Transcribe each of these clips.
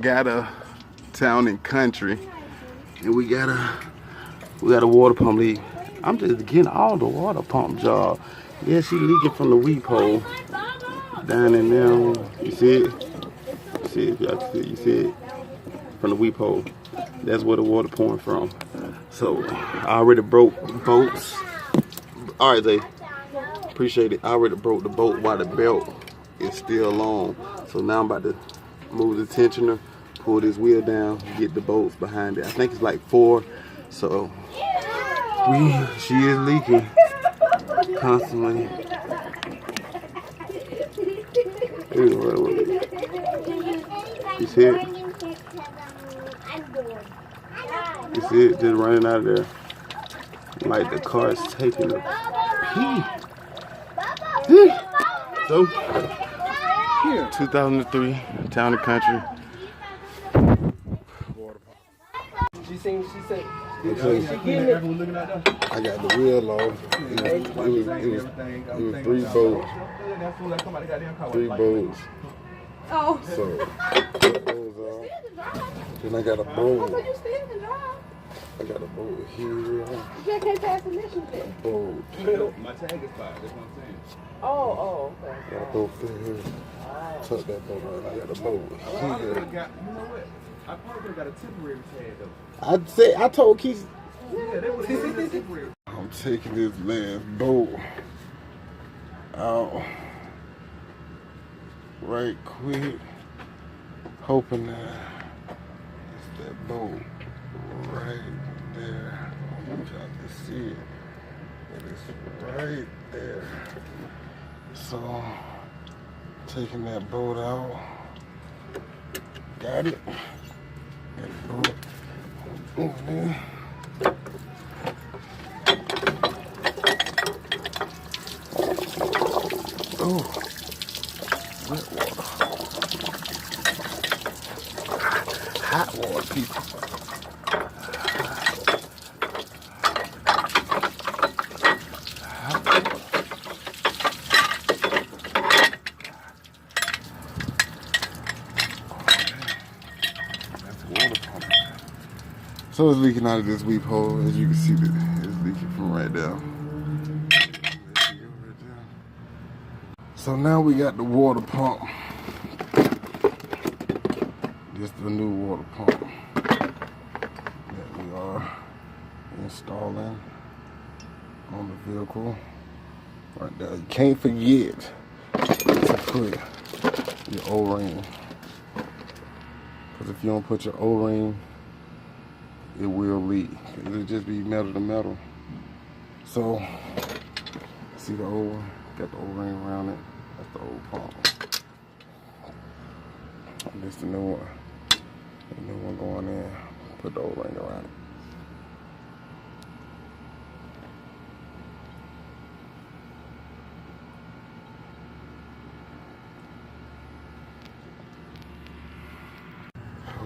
got a Town and Country, and we got a water pump leak. I'm just getting all the water pump job. Yeah, she leaking from the weep hole down in there. You see it? You see it? Y'all see it? You see it? From the weep hole. That's where the water pouring from. So I already broke boats. All right, Zay. Appreciate it. I already broke the boat while the belt is still long. So now I'm about to move the tensioner, pull this wheel down, get the bolts behind it. I think it's like 4. So she is leaking constantly. You see it? You see it just running out of there? Like the car's taking a pee. So, 2003, Town and Country. She said, I got the wheel off. It was 3 bolts. 3 bolts. Oh. So, put those off. Then I got a bolt. I got a bolt here. You can't pass the mission there. Bolt. My tag is 5, that's what I'm saying. Oh, okay. Got a bolt here. Tuck that bolt in. I got a bolt here. You know what? I probably could have got a temporary tag though. I told Keith. Yeah, that would have been temporary. I'm taking this man's bolt out right quick, hoping that it's that bolt right there. I want y'all to see it, but it's right there. So, taking that bolt out, got it. Got the bolt over there. Oh, wet water. Hot water, people. Hot water. That's the water pump. So it's leaking out of this weep hole. As you can see, it's leaking from right there. So now we got the water pump. This is the new water pump that we are installing on the vehicle. Right there. You can't forget to put your O-ring. Because if you don't put your O-ring, it will leak. It'll just be metal to metal. So, see the O-ring? Got the O-ring around it. That's the old pump. And this the new one. The new one going in. Put the O-ring around it.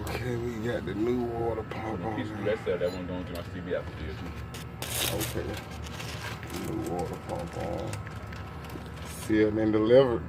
Okay, we got the new water pump on there. That one going to my CB after this. Okay. New water pump on. Sealed and delivered.